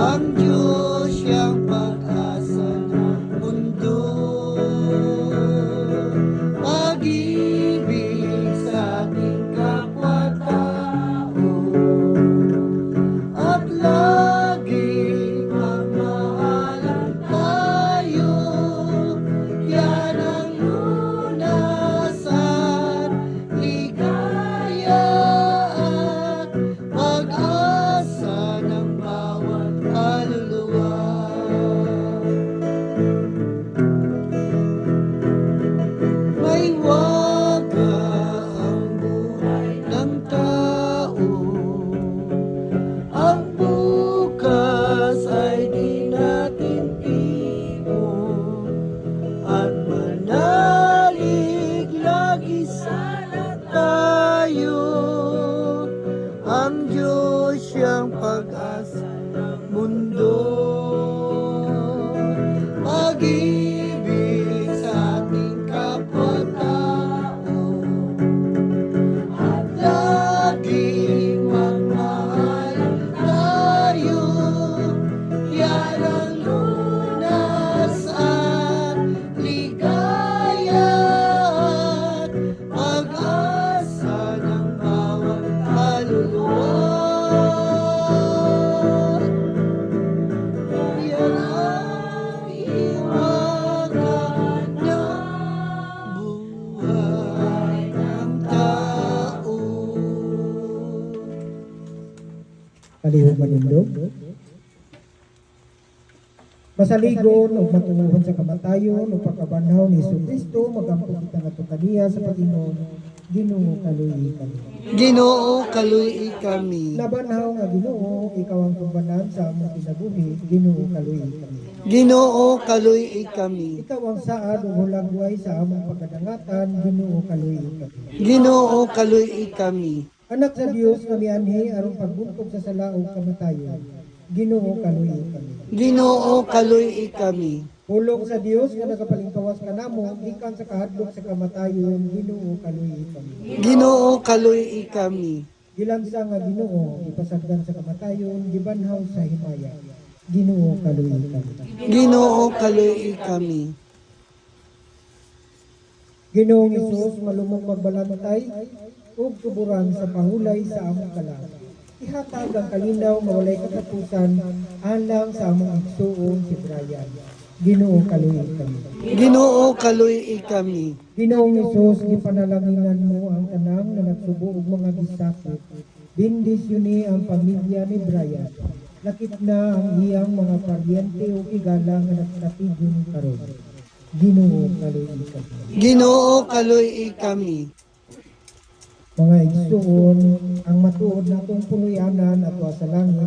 ang Diyos siyang pag-asa ng mundo. Pag-ibig sa ating kapwa-tao at laging magmahalan tayo. Yan ang lunasan, ligaya at pag-asa ng bawat kaluluwa. May waga ang buhay ng tao, ang bukas ay di natin tibo, at manalig lagi sana tayo. Ang Diyos siyang pag-asa ng mundo. Pag-ibig sa ating kapwa-tao at laging magmahalan tayo. Yan ang lunasan, ligaya at pag-asa ng bawat kaluluwa. Yan ang iwanan ng buhay ng tao. Palihog manindog. Masaligon o matunguhan sa kamatayon o pagkabanhaw ni Jesucristo, magampo kita nga to kaniya sa Panginoon, Ginoo kaluoy kami. Ginoo, kaluoy kami. Nabanhaw nga Ginoo, ikaw ang tumbanan sa among kinabuhi, Ginoo kaluoy kami. Ginoo, kaluoy kami. Ikaw ang saad o hulagway sa among pagkadangatan, Ginoo kaluoy kami. Ginoo, kaluoy kami. Anak sa Dios kami anhi aron pagbuntog sa sala o kamatayon, Ginoo kaluoy kami. Ginoo, kaluoy kami. Pulong sa Dios nga nagapalingkawas kanamo gikan sa kahadlok sa kamatayon, Ginoo kaluoy kami. Ginoo, kaluoy kami. Gilansa nga Ginoo ipasagdan sa kamatayon, gibanhaw sa himaya, Ginoo kaluoy kami. Ginoo, kaluoy kami. Ginoong Hesus malumong magbalantay ug tuburan sa pahulay sa among kalag. Ihatag ang kalinaw nga walay katapusan alang sa among igsuon si Brian. Ginoo kaluoy kami. Ginoo, kaluoy kami. Ginoong Hesus, gipanalanginan mo ang tanang na nagsubo og mga gisakit. Bendisyon ang pamilya ni Brian. Lakip na ang iyang mga paryente o igala nga nagkatigon karon. Ginoo kaluoy kami. Ginoo, kaluoy kami. Mga igsuon, ang matuod natong punuyanan at sa langit,